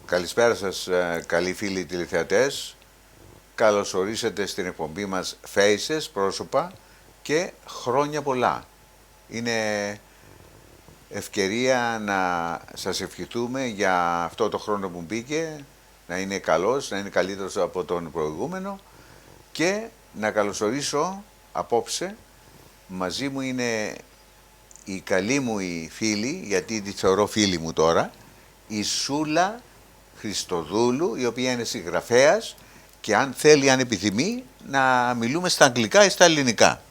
Καλησπέρα σας, καλοί φίλοι τηλεθεατές. Καλώς ορίσατε στην εκπομπή μας Faces, πρόσωπα και χρόνια πολλά. Είναι ευκαιρία να σας ευχηθούμε για αυτό το χρόνο που μπήκε, να είναι καλός, να είναι καλύτερος από τον προηγούμενο και να καλωσορίσω απόψε, μαζί μου είναι η καλή μου η φίλη, γιατί τη θεωρώ φίλη μου τώρα, η Soulla Christodoulou, η οποία είναι συγγραφέας και αν θέλει, αν επιθυμεί, να μιλούμε στα αγγλικά ή στα ελληνικά.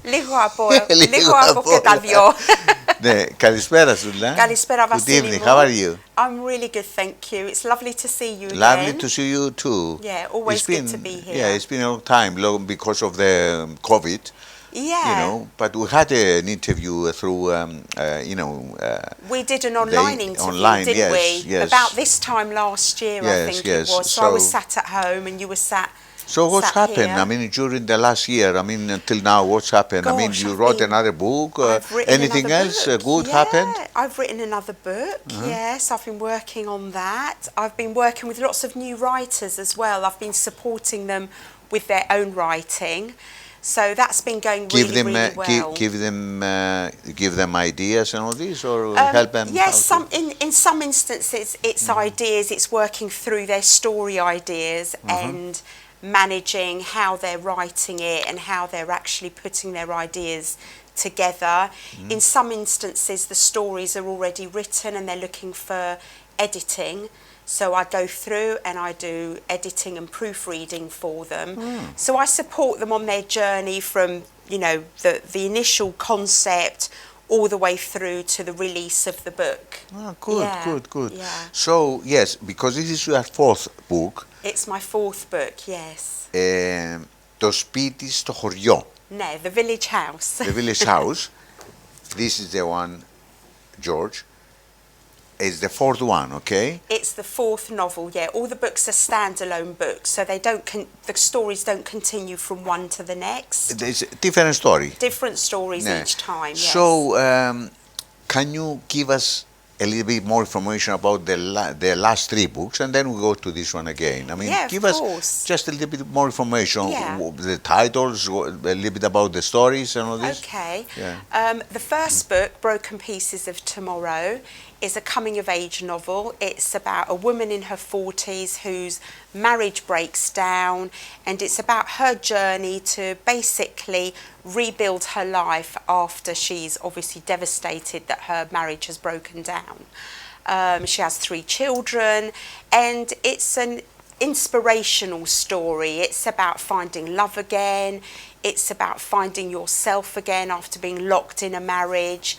Λίγο από και τα δυο. Ναι, καλησπέρα Soulla. Καλησπέρα Βασίλη Good evening, μου. how are you? I'm really good, thank you. It's lovely to see you again. Lovely to see you too. Yeah, always good to be here. Yeah, it's been a long time, because of the COVID. Yeah. You know, but we had an interview through, we did an online interview, didn't we? Yes. About this time last year, I think it was. So I was sat at home and you were sat. So what's happened? Here. I mean, during the last year, I mean, until now, what's happened? Gosh, I mean, you wrote another book. Anything else good happened? I've written another book. Yes, I've been working on that. I've been working with lots of new writers as well. I've been supporting them with their own writing. So that's been going really well. Give them ideas and all this, or help them. Yes, in some instances it's ideas. It's working through their story ideas and managing how they're writing it and how they're actually putting their ideas together. In some instances the stories are already written and they're looking for editing. So I go through and I do editing and proofreading for them. So I support them on their journey from, the initial concept all the way through to the release of the book. Oh, good, good. Yeah. So, yes, because this is your fourth book. It's my fourth book, yes. Το σπίτι στο χωριό. No, The Village House. The Village House. This is the one, George. It's the fourth one, okay? It's the fourth novel, yeah. All the books are standalone books, so they don't the stories don't continue from one to the next. There's a different story. Different stories each time, yes. So, can you give us a little bit more information about the last three books, and then we go to this one again? I mean, give us just a little bit more information, the titles, a little bit about the stories and all this. Okay. Yeah. The first book, Broken Pieces of Tomorrow, is a coming-of-age novel. It's about a woman in her 40s whose marriage breaks down, and it's about her journey to basically rebuild her life after she's obviously devastated that her marriage has broken down. She has 3 children, and it's an inspirational story. It's about finding love again. It's about finding yourself again after being locked in a marriage.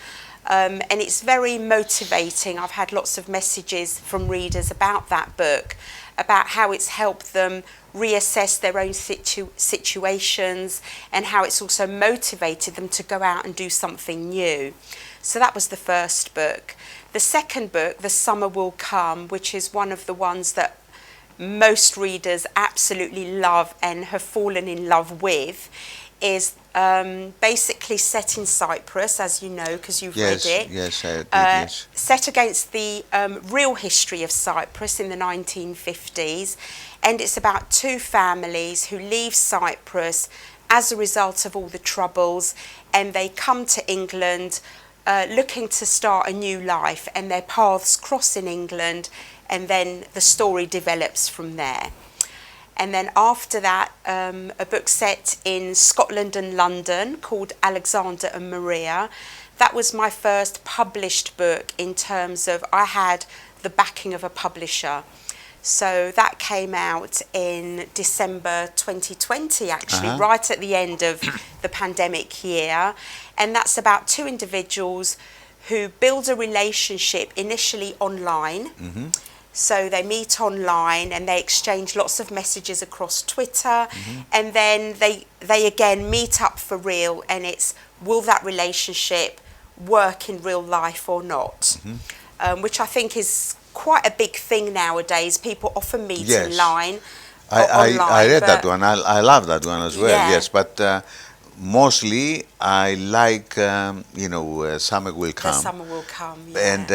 And it's very motivating. I've had lots of messages from readers about that book, about how it's helped them reassess their own situations and how it's also motivated them to go out and do something new. So that was the first book. The second book, The Summer Will Come, which is one of the ones that most readers absolutely love and have fallen in love with, is basically set in Cyprus, as you know, because you've read it. Yes, I did, yes. Set against the real history of Cyprus in the 1950s. And it's about 2 families who leave Cyprus as a result of all the troubles, and they come to England looking to start a new life, and their paths cross in England, and then the story develops from there. And then after that, a book set in Scotland and London called Alexander and Maria. That was my first published book in terms of I had the backing of a publisher. So that came out in December 2020, actually, right at the end of the pandemic year. And that's about 2 individuals who build a relationship initially online. So they meet online and they exchange lots of messages across Twitter, and then they again meet up for real, and it's, will that relationship work in real life or not? Which I think is quite a big thing nowadays. People often meet online. I read that one. I love that one as well, yes, but mostly I like, Summer Will Come. The Summer Will Come, yeah. And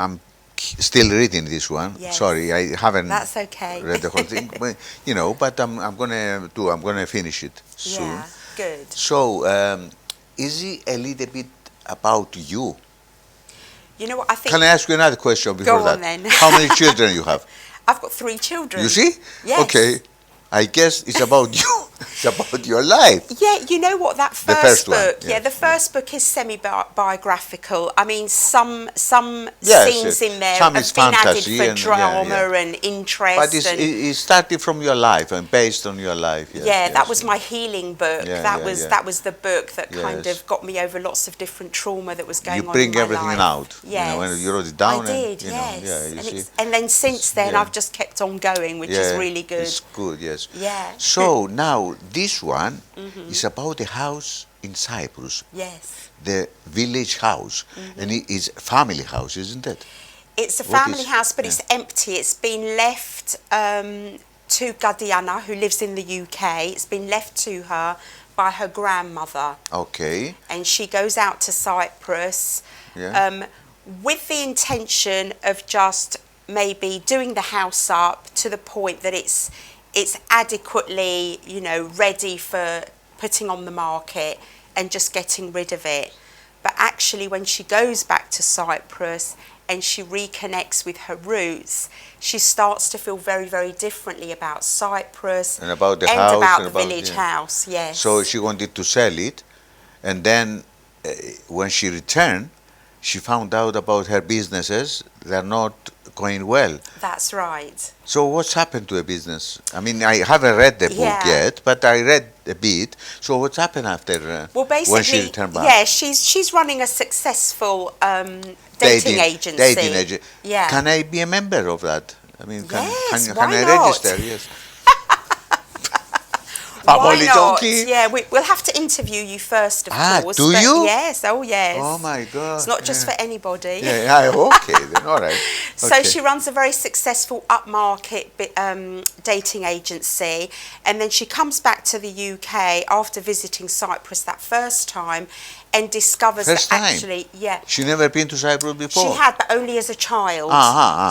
I'm still reading this one. Yes. Sorry, I haven't That's okay. read the whole thing. But, but I'm gonna finish it soon. Yeah, good. So, is it a little bit about you? You know what I think? Can I ask you another question before Go that? on then. How many children you have? I've got 3 children. You see? Yes. Okay. I guess it's about you. It's about your life. Yeah, you know what, that The first one, book, yeah. the first book is semi-biographical. I mean, some Yes, scenes in there some have is been added fantasy for and- drama yeah. and interest. But it started from your life and based on your life. Yes, yeah, that yes. was my healing book. Yeah, That was the book that kind Yes. of got me over lots of different trauma that was going You on bring in my everything life. out. Yes. When you wrote it down. I did, and, yes. You see. And then since then, Yeah. I've just kept on going, which is really good. It's good, yes. Yeah. So now this one is about a house in Cyprus, Yes. the village house, and it is a family house, isn't it? It's a What family is- house, but yeah. it's empty. It's been left to Gadiana, who lives in the UK. It's been left to her by her grandmother. Okay. And she goes out to Cyprus Yeah. with the intention of just maybe doing the house up to the point that it's adequately, ready for putting on the market and just getting rid of it. But actually, when she goes back to Cyprus and she reconnects with her roots, she starts to feel very, very differently about Cyprus And about the and house about and the about- village yeah. house. Yes. So she wanted to sell it, and then when she returned, she found out about her businesses. They're not going well. That's right. So what's happened to the business? I mean, I haven't read the book Yeah. yet, but I read a bit. So what's happened after Well, basically, when she returned back? yeah, she's running a successful dating agency. Dating agency. Yeah. Can I be a member of that? I mean, Yes, can why I not? register? Yes. Why not? Talkie? Yeah, we'll have to interview you first, of course. do but you? Yes, oh yes. Oh my God. It's not just yeah. for anybody. Yeah, okay, then all right. So Okay. she runs a very successful upmarket dating agency, and then she comes back to the UK after visiting Cyprus that first time, and discovers First that time? actually, yeah, She never been to Cyprus before? she had, but only as a child.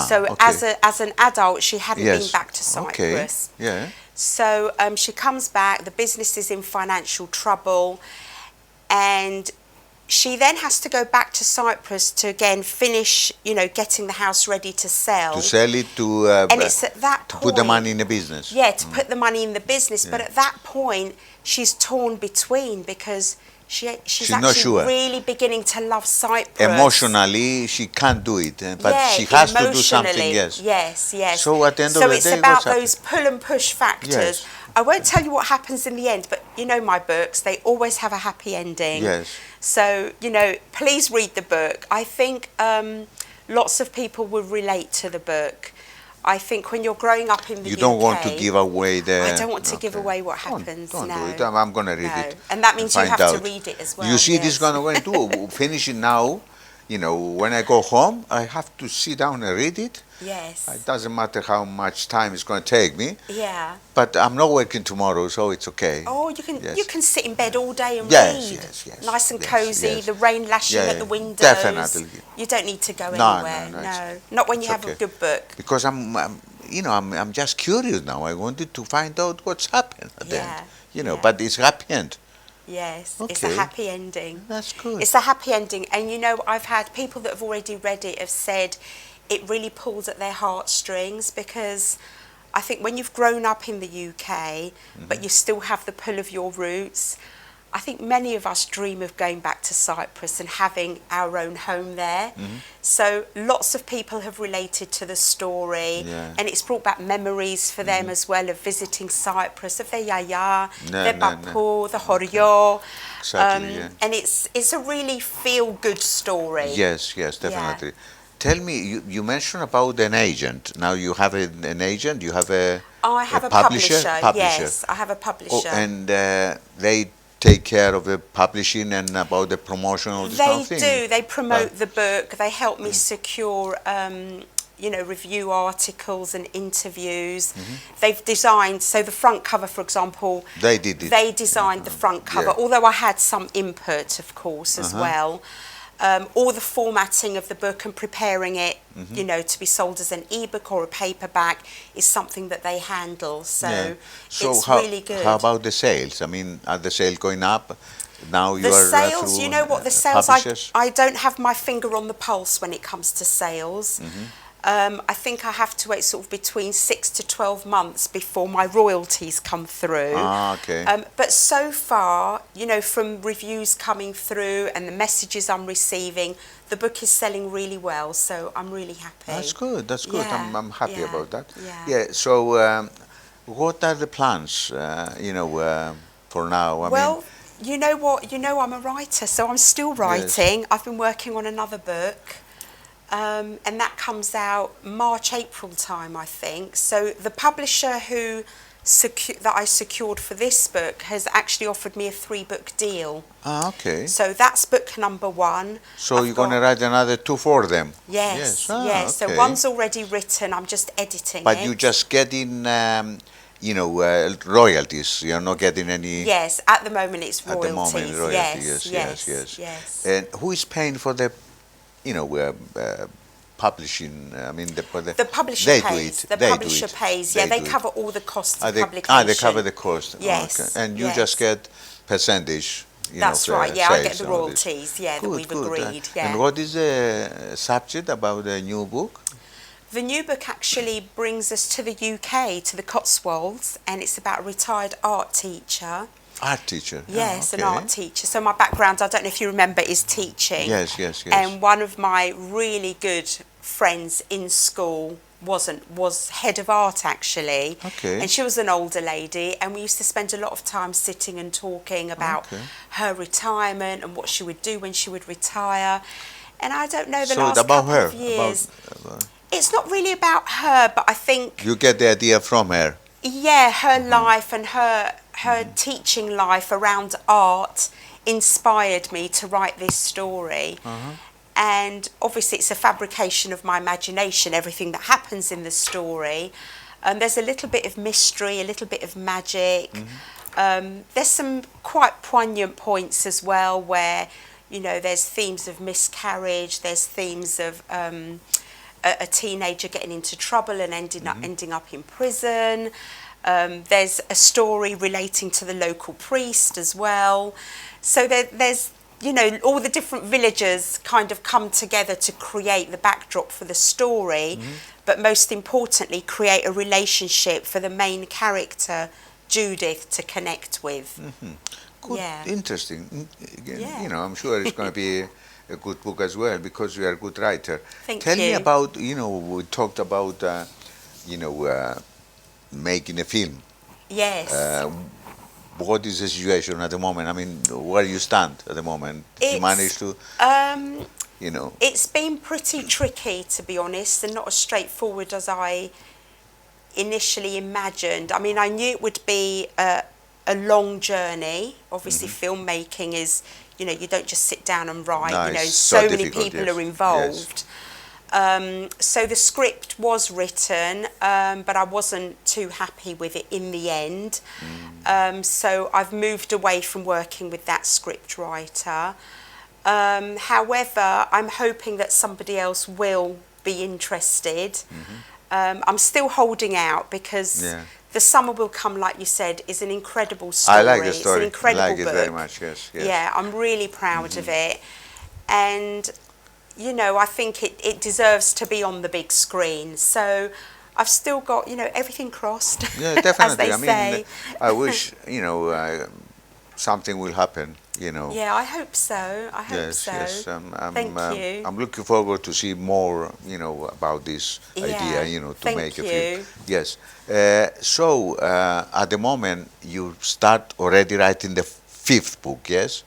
So okay. as an adult, she hadn't Yes. been back to Cyprus. Okay. Yeah. So she comes back, the business is in financial trouble, and she then has to go back to Cyprus to again finish, getting the house ready to sell. To sell it to And it's at that to point, put the money in the business. yeah, to put the money in the business. But at that point, she's torn between because she's not actually sure. really beginning to love Cyprus. Emotionally, she can't do it, but Yeah, she has to do something. emotionally, Yes. Yes. So at the end of the it's day, about what's happened? those pull and push factors. Yes. I won't tell you what happens in the end, but my books, they always have a happy ending. Yes. So, please read the book. I think lots of people will relate to the book. I think when you're growing up in the You UK... don't want to give away the... I don't want to give away what happens, Don't no. do it. I'm going to read No. it. And that means you find have to out. read it as well. You see, this is yes. going to do. Finish it now. When I go home, I have to sit down and read it. Yes. It doesn't matter how much time it's going to take me. Yeah. But I'm not working tomorrow, so it's okay. Oh, you can Yes. you can sit in bed all day and Yes, read. yes. Nice and Yes, cosy, yes. the rain lashing Yeah, at the windows. definitely. You don't need to go No, anywhere. no, No, not when you it's have a okay. good book. Because I'm just curious now. I wanted to find out what's happened at the Yeah, end. yeah. But it's happy end. Yes, it's a Okay. happy ending. That's good. It's a happy ending, and I've had people that have already read it have said it really pulls at their heartstrings, because I think when you've grown up in the UK, but you still have the pull of your roots, I think many of us dream of going back to Cyprus and having our own home there. So lots of people have related to the story, Yeah. and it's brought back memories for them as well of visiting Cyprus, of their yaya, their bapu, the horio. Exactly, yeah. And it's a really feel-good story. Yes, definitely. Tell me, you mentioned about an agent. Now you have an agent, you have I have a publisher. Yes, I have a publisher. And they take care of the publishing and about the promotion of this kind of thing? They do. They promote the book. They help me secure, review articles and interviews. They've designed, so the front cover, for example, They did it. They designed the front cover, Yeah. although I had some input, of course, as well. all the formatting of the book and preparing it, you know, to be sold as an ebook or a paperback is something that they handle. So, it's really good. How about the sales? I mean, are the sales going up? Now you The are sales, through, you know what, the sales, publishers? I don't have my finger on the pulse when it comes to sales. I think I have to wait sort of between 6 to 12 months before my royalties come through. Okay. But so far, you know, from reviews coming through and the messages I'm receiving, the book is selling really well, so I'm really happy. That's good, that's good. Yeah, I'm happy yeah, about that. yeah. So what are the plans, you know, for now? I Well, mean, you know what, you know I'm a writer, so I'm still writing. I've been working on another book. And that comes out March, April time, I think. So the publisher that I secured for this book has actually offered me a 3-book deal. Okay. So that's book number 1. So you're going to write another 2 for them? Yes, yes. So okay. one's already written, I'm just editing it. But you just getting, you know, royalties. You're not getting any... Yes, at the moment it's royalties. At the moment, royalties, yes. And who is paying for the, you know, publishing? I mean, the publisher they pays. do it. The publisher pays. Yeah, they cover all the costs of publication. They cover the cost. Yes. Okay. And you just get percentage. That's right. Yeah, I get the sales royalties. Yeah, that we've agreed. Yeah. And what is the subject about the new book? The new book actually brings us to the UK, to the Cotswolds, and it's about a retired art teacher. Art teacher? Yes, okay. an art teacher. So my background, I don't know if you remember, is teaching. Yes. And one of my really good friends in school was head of art actually. Okay. And she was an older lady, and we used to spend a lot of time sitting and talking about her retirement and what she would do when she would retire. And I don't know, the last couple of years... It's not really about her, but I think... You get the idea from her? Yeah, her life and her teaching life around art inspired me to write this story. And obviously it's a fabrication of my imagination, everything that happens in the story. There's a little bit of mystery, a little bit of magic. There's some quite poignant points as well where, you know, there's themes of miscarriage, there's themes of a teenager getting into trouble and ending up in prison. There's a story relating to the local priest as well. So there's, you know, all the different villagers kind of come together to create the backdrop for the story, but most importantly, create a relationship for the main character, Judith, to connect with. Good, interesting. You know, I'm sure it's going to be a good book as well, because you are a good writer. Tell me about, you know, we talked about, you know, making a film. Yes. What is the situation at the moment? I mean, where you stand at the moment? You managed to, you know... It's been pretty tricky, to be honest, and not as straightforward as I initially imagined. I mean, I knew it would be a long journey. Obviously, filmmaking is, you know, you don't just sit down and write. No, you know, so many people are involved. So the script was written, but I wasn't too happy with it in the end. So I've moved away from working with that script writer. However, I'm hoping that somebody else will be interested. I'm still holding out because The Summer Will Come, like you said, is an incredible story. I like the story. It's an incredible I like it book. very much, yes. Yeah, I'm really proud of it. And, you know, I think it deserves to be on the big screen. So I've still got, you know, everything crossed, Yeah, definitely. as they say. I wish, you know, something will happen, you know. Yeah, I hope so. I hope so. Yes. Thank you. I'm looking forward to see more, you know, about this idea, you know, to make a film. Yes. So at the moment, you start already writing the 5th book, yes?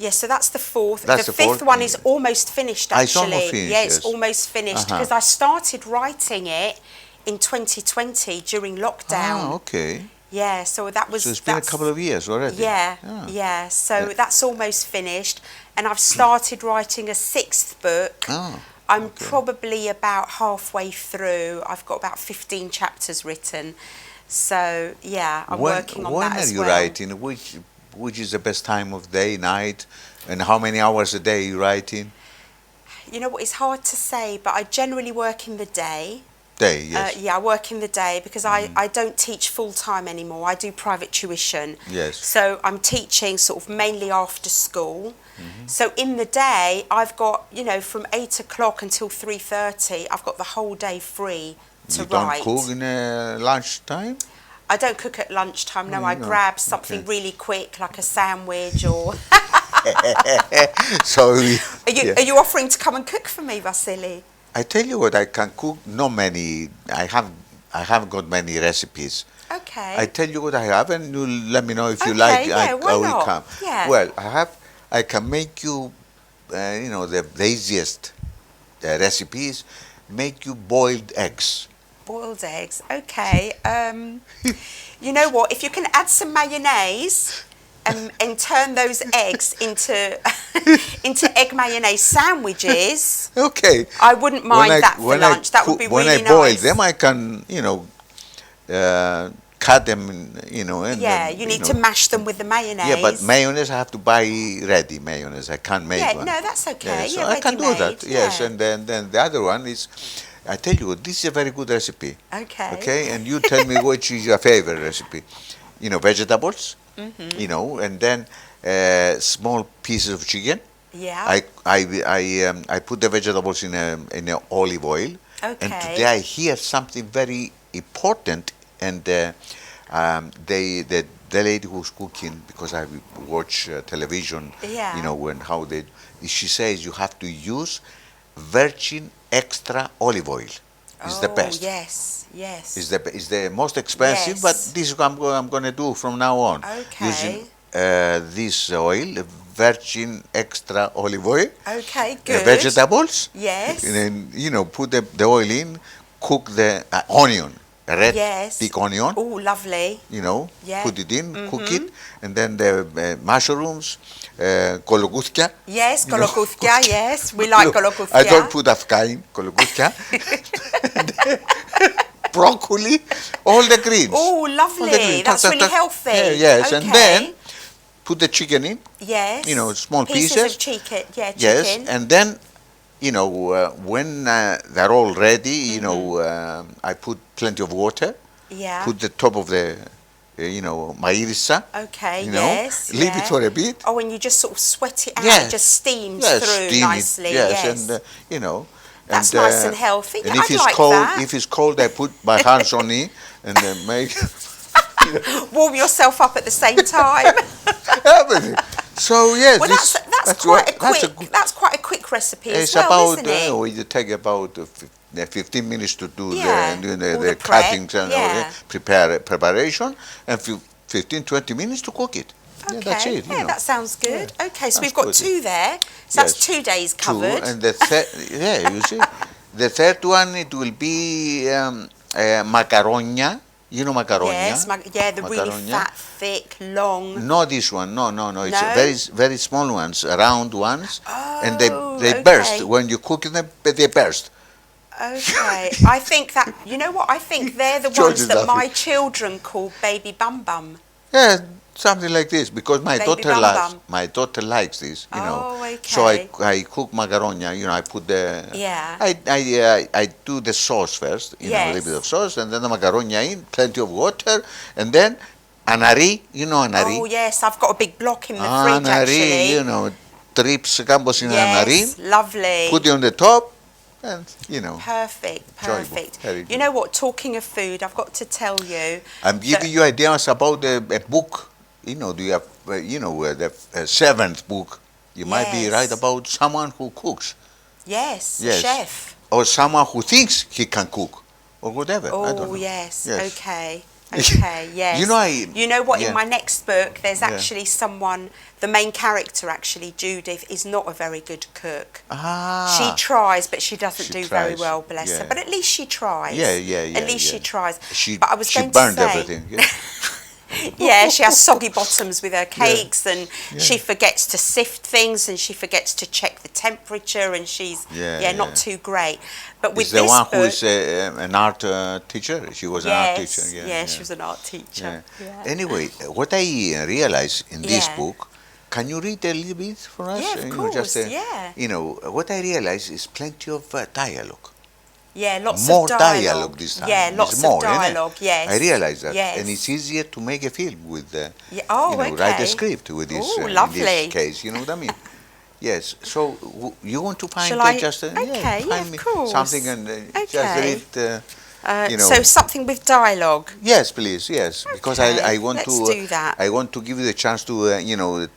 Yes, so that's the 4th. That's the the 5th 4th? one is almost finished, actually. It's almost finished, yeah, it's almost finished because I started writing it in 2020 during lockdown. Ah, okay. Yeah, so that was... So it's been a couple of years already. Yeah. So that's almost finished. And I've started writing a 6th book. I'm probably about halfway through. I've got about 15 chapters written. So, yeah, I'm working on that as well. When are you writing? which is the best time of day, night, and how many hours a day you writing? You know what, it's hard to say, but I generally work in the day. Day, yes. Yeah, I work in the day because I don't teach full-time anymore. I do private tuition. Yes. So I'm teaching sort of mainly after school. So in the day, I've got, you know, from 8 o'clock until 3:30, I've got the whole day free to You write. don't cook in lunchtime? I don't cook at lunchtime, no. I grab something really quick, like a sandwich or... So, Are you offering to come and cook for me, Vasily? I tell you what, I can cook not many. I haven't got many recipes. Okay. I tell you what I have, and you let me know if you Okay, like. yeah, why I will not? come. Yeah. Well, I can make you, you know, the easiest recipes. Make you boiled eggs. Boiled eggs, okay. You know what, if you can add some mayonnaise and turn those eggs into egg mayonnaise sandwiches, Okay. I wouldn't mind that for lunch. That would be really nice. When I boil them, I can, you know, cut them, you know. And yeah, you need to mash them with the mayonnaise. Yeah, but mayonnaise I have to buy ready mayonnaise. I can't make one. No, that's okay. Yeah, so yeah, I can do that. ready-made, Yes, yeah. and then the other one is, I tell you what, this is a very good recipe. Okay. Okay, and you tell me which is your favorite recipe. You know, vegetables. You know, and then small pieces of chicken. Yeah. I put the vegetables in a olive oil. Okay. And today I hear something very important, and the lady who's cooking, because I watch television, Yeah. you know, when how they, she says you have to use virgin extra olive oil. It's the best. Yes, yes. It's the most expensive, Yes. but this is what I'm going to do from now on. Okay. Using this oil, virgin extra olive oil. Okay, good. Vegetables. Yes. And then, you know, put the oil in, cook the onion, a red big onion. Oh, lovely. You know, Yeah. put it in, cook it, and then the mushrooms, kolokuthia. Yes, kolokuthia, yes. We like kolokuthia. I don't put afka in, kolokuthia. Broccoli, all the greens. Oh, lovely. That's really healthy. Yeah, yes, okay. and then put the chicken in. Yes. You know, small pieces. of chicken. Yeah, chicken. Yes, and then, you know, when they're all ready, you know, I put plenty of water. Yeah. Put the top of the, you know, maïrissa. Okay, you know, yes. leave it for a bit. Oh, and you just sort of sweat it out. Yes. It just steams Yes, through steam nicely. it. Yes, Yes. and, you know. That's and, nice and healthy. And Yeah, if I'd it's like cold, that. if it's cold, I put my hands on it and then make Warm yourself up at the same time. everything. So yes, Well, that's quite a quick recipe as it's well, about isn't it? it take about 15 minutes to do Yeah, the all the prep, cuttings and all yeah. the preparation, and 15-20 minutes to cook it. Okay. Yeah, that's it. Yeah, that sounds good. Yeah. Okay, so That's we've got good. 2 there. So that's 2 days covered. And the yeah, you see, the third one it will be macaronia. You know macaronia? Yes, the really fat, thick, long. No, this one. No. It's No? very small ones, round ones, and they okay. burst when you cook them. They burst. Okay, I think that, you know what, I think they're the George ones is that laughing. my children call baby bum bum. Yeah, something like this, because my Baby daughter bum likes. bum. My daughter likes this, you know. Oh, So okay. I cook macaronia. You know, I put the. Yeah. I do the sauce first. You know, a Yes. little bit of sauce, and then the macaronia in, plenty of water, and then anari. You know anari. Oh, yes, I've got a big block in the fridge, Anari, actually. you know, trips campos in anari. Yes, lovely. Put it on the top, and you know. Perfect. Very You know what, talking of food, I've got to tell you. I'm giving you ideas about a book. You know, do you have, you know, the 7th book? You might be Yes. right about someone who cooks. Yes, Yes. chef. Or someone who thinks he can cook. Or whatever. I don't Oh, know. yes. Yes. Okay. Okay, yes. You know, what, yeah. in my next book, there's Yeah. actually someone, the main character actually, Judith, is not a very good cook. She tries, but she doesn't She do very tries, well, bless her. yeah. But at least she tries. Yeah. At least she tries. She But I was going burned to say, everything. Yeah. Yeah, she has soggy bottoms with her cakes, and she forgets to sift things, and she forgets to check the temperature, and she's not too great. But with Is the this one book, who is an art teacher? She was an art teacher. She was an art teacher. Yeah. Anyway, what I realized in this Yeah. book, can you read a little bit for us? Yeah, of course, yeah. You know, what I realized is plenty of dialogue. Yeah, lots More of dialogue. dialogue this time. Yeah, lots It's more, of dialogue, isn't it? yes. I realized that. Yes. And it's easier to make a film with, okay. write a script with this, in lovely. this case. You know what I mean? Yes. So you want to find Shall I? just Of course. something and just read. So something with dialogue. Yes, please. Yes, because I want let's to. do that. I want to give you the chance to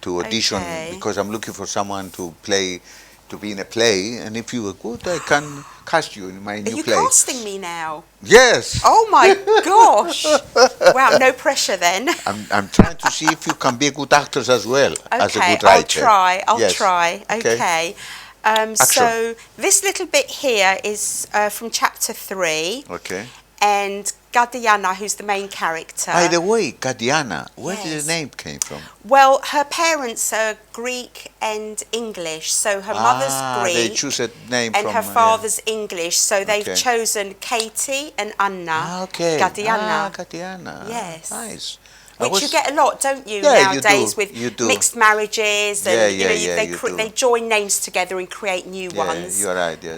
to audition because I'm looking for someone to play, to be in a play, and if you are good, I can cast you in my new Are you play. casting me now? Yes. Oh my gosh! Wow, no pressure then. I'm trying to see if you can be a good actor as well as a Okay, good writer. I'll Yes. try. Okay. So this little bit here is from chapter 3. Okay. And Gadiana, who's the main character. By the way, Gadiana, where did Yes. the name came from? Well, her parents are Greek and English, so her mother's Greek. They choose a name and from her father's English, so they've Okay. chosen Katie and Anna Gadiana. Gadiana. Gadiana. Yes. Nice. Which you get a lot, don't you, Yeah, you nowadays do, with you do. mixed marriages and you they do. join names together and create new ones. You're right, yes.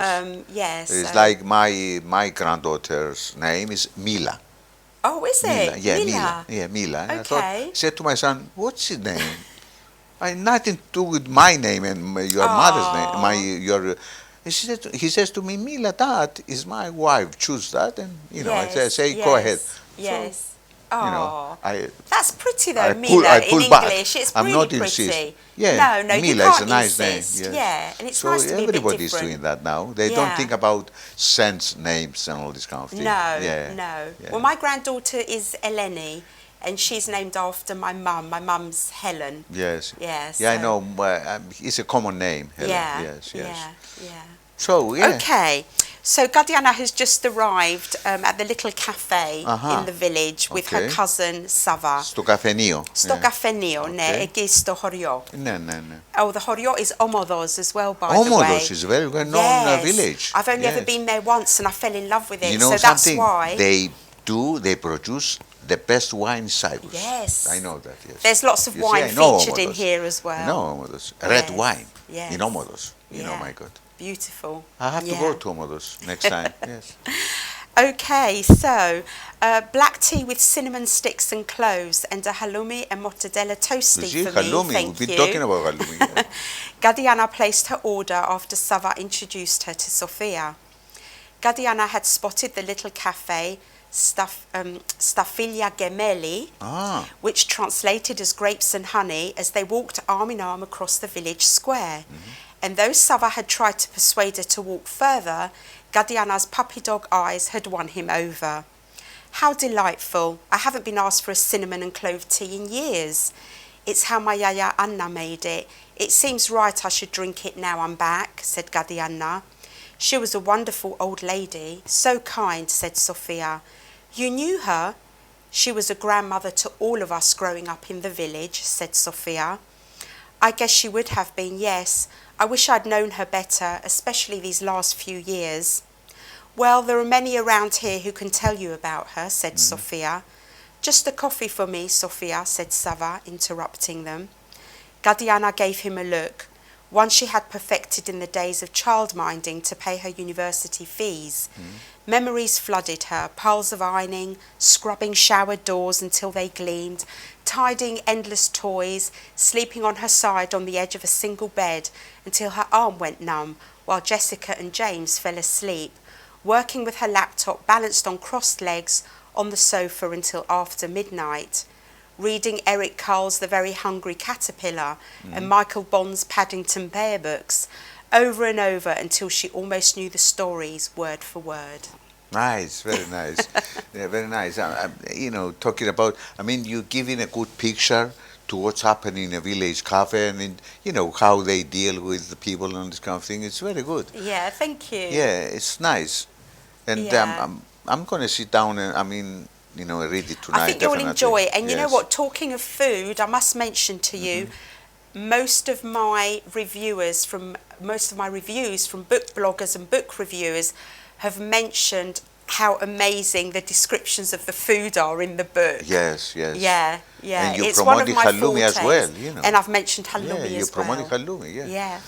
Yes. It's like my granddaughter's name is Mila. Oh, is Mila. it? Yeah, Mila. Yeah, Mila. And I thought, said to my son, what's his name? Nothing to do with my name and your mother's name. He says to me, Mila, that is my wife. Choose that, and I say, go ahead. Yes. So, Oh, that's pretty though, I Mila, pull in back. English. It's I'm really not pretty. insist. Yeah, No, Mila you is can't a nice insist. name. Yes. Yeah, and it's So nice to be a bit everybody's different. doing that now. They don't think about sense names and all this kind of thing. No. Yeah. Well, my granddaughter is Eleni, and she's named after my mum. My mum's Helen. Yes. Yes. Yeah, I know. It's a common name. Helen. Yeah. Yes. Yeah. So, yeah. Okay. So Gadiana has just arrived at the little cafe in the village with her cousin Sava. Στο καφενείο. Στο καφενείο, ναι, εκεί στο χωριό. Ναι. Oh, the χωριό is Omodos as well, by the way. Omodos is a very well-known village. I've only ever been there once and I fell in love with it, You know so something? that's why. They produce the best wine in Cyprus. Yes. I know that, yes. There's lots of wine featured in here as well. I know Omodos. Red wine Yes. in Omodos. You know, my God. Beautiful. I have to go to Omodos next time. Yes. Okay, so black tea with cinnamon sticks and cloves and a halloumi and mortadella toasty for me. Halloumi. Thank We've been you. talking about halloumi. Yeah. Gadiana placed her order after Sava introduced her to Sofia. Gadiana had spotted the little cafe Stafilia Gemelli, which translated as grapes and honey, as they walked arm in arm across the village square. And though Sava had tried to persuade her to walk further, Gadiana's puppy dog eyes had won him over. How delightful. I haven't been asked for a cinnamon and clove tea in years. It's how my Yaya Anna made it. It seems right I should drink it now I'm back, said Gadiana. She was a wonderful old lady, so kind, said Sofia. You knew her? She was a grandmother to all of us growing up in the village, said Sofia. I guess she would have been, yes. I wish I'd known her better, especially these last few years. Well, there are many around here who can tell you about her, said Sofia. Just a coffee for me, Sofia, said Sava, interrupting them. Gadiana gave him a look, one she had perfected in the days of childminding to pay her university fees. Memories flooded her, piles of ironing, scrubbing shower doors until they gleamed, tidying endless toys, sleeping on her side on the edge of a single bed until her arm went numb while Jessica and James fell asleep, working with her laptop balanced on crossed legs on the sofa until after midnight, reading Eric Carle's The Very Hungry Caterpillar and Michael Bond's Paddington Bear books over and over until she almost knew the stories word for word. Nice, very nice. Yeah, very nice. Talking about, you're giving a good picture to what's happening in a village cafe and, how they deal with the people and this kind of thing. It's very good. Yeah, thank you. Yeah, it's nice. And I'm going to sit down and, read it tonight. I think you'll definitely. enjoy it. And you know Yes. what? Talking of food, I must mention to you, most of my reviews from book bloggers and book reviewers have mentioned how amazing the descriptions of the food are in the book. Yes, yes. Yeah, yeah. And you it's one of promoted my halloumi as fortes. well, And I've mentioned halloumi Yeah, as you well. promoted halloumi, yeah. Yeah.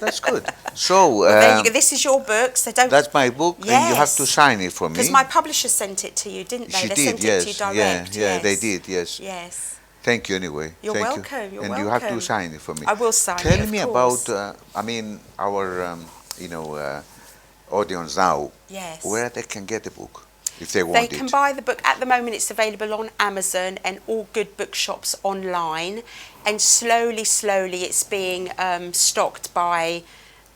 That's good. So, Well, there you go. This is your book, so don't... that's my book, and you have Yes. to sign it for me. Because my publisher sent it to you, didn't they? She They did, sent yes. it to you direct. Yeah, they did, yes. Yes. Thank you anyway. You're Thank welcome, You. you're And you have to welcome. sign it for me. I will sign Tell it, of me course. about, our, audience now, Yes. where they can get the book, if they want They can buy the book. At the moment, it's available on Amazon and all good bookshops online. And slowly, it's being stocked by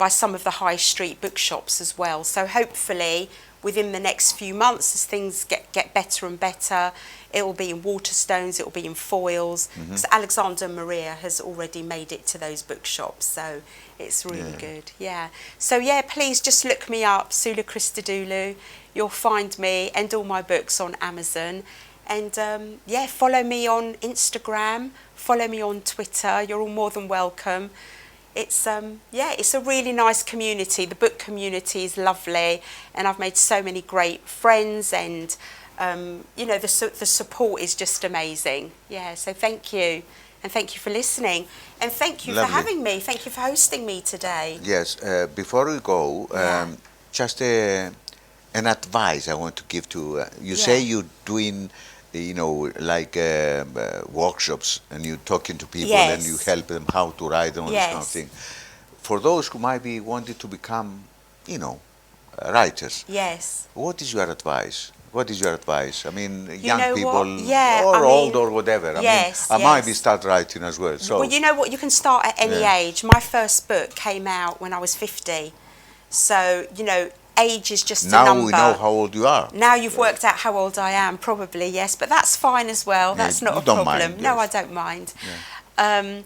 some of the high street bookshops as well. So hopefully, within the next few months, as things get better and better, it will be in Waterstones, it will be in foils. Because Alexander Maria has already made it to those bookshops, so it's really good. Yeah. So yeah, please just look me up, Soulla Christodoulou. You'll find me and all my books on Amazon. And follow me on Instagram, follow me on Twitter. You're all more than welcome. It's it's a really nice community. The book community is lovely, and I've made so many great friends, and the support is just amazing. Yeah, so thank you, and thank you for listening, and thank you for having me. Thank you for hosting me today. Yes, before we go, just an advice I want to give to, you say you're doing, like workshops, and you're talking to people and you help them how to write and all this kind of thing. For those who might be wanting to become, writers, what is your advice? What is your advice? I mean, young people, old or whatever. I might be start writing as well. So. Well, you know what? You can start at any age. My first book came out when I was 50. So, age is just a number. Now we know how old you are. Now you've worked out how old I am, probably, yes. But that's fine as well. That's not a problem. No, I don't mind. Yeah.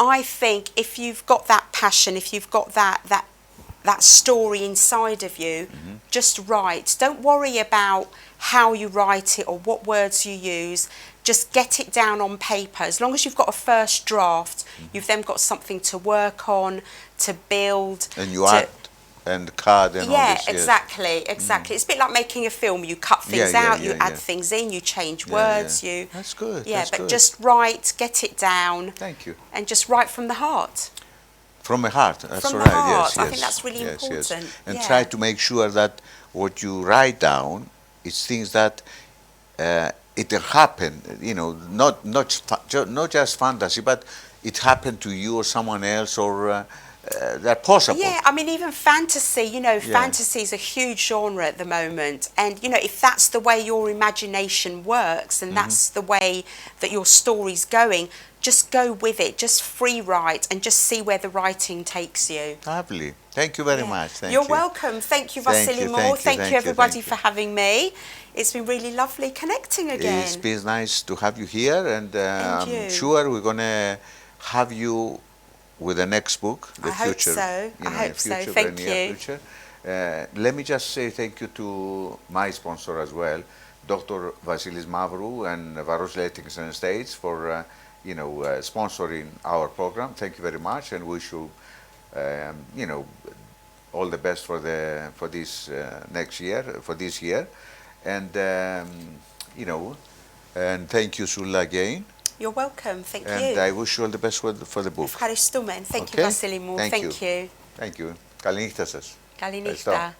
I think if you've got that passion, if you've got that story inside of you, just write. Don't worry about how you write it or what words you use. Just get it down on paper. As long as you've got a first draft, you've then got something to work on, to build. And you add and cut and all this. Exactly. It's a bit like making a film. You cut things out, you add things in, you change words. That's good. Yeah, that's but good. just write, get it down. Thank you. And just write from the heart. From the heart, that's from right. The heart. Yes, I think that's really important. And try to make sure that what you write down is things that it happen. Not just fantasy, but it happened to you or someone else, or they're possible. Yeah, I mean, even fantasy. Fantasy is a huge genre at the moment, and if that's the way your imagination works, and that's the way that your story's going, just go with it. Just free write and just see where the writing takes you. Lovely. Thank you very much. You're welcome. Thank you, Vasily Moore. Thank you, everybody, for having me. It's been really lovely connecting again. It's been nice to have you here, and I'm sure we're going to have you with the next book, the future. I hope so. Thank you. Future. Let me just say thank you to my sponsor as well, Dr. Vasilis Mavrou and Varos Lettings and Estates, for sponsoring our program. Thank you very much, and wish you, all the best for this next year, for this year, and and thank you, Soulla, again. You're welcome. Thank you. And I wish you all the best for the book. Ευχαριστούμε. Thank you, Vasily Moore. Thank you. Thank you. Καλή νύχτα σας. Καλή νύχτα.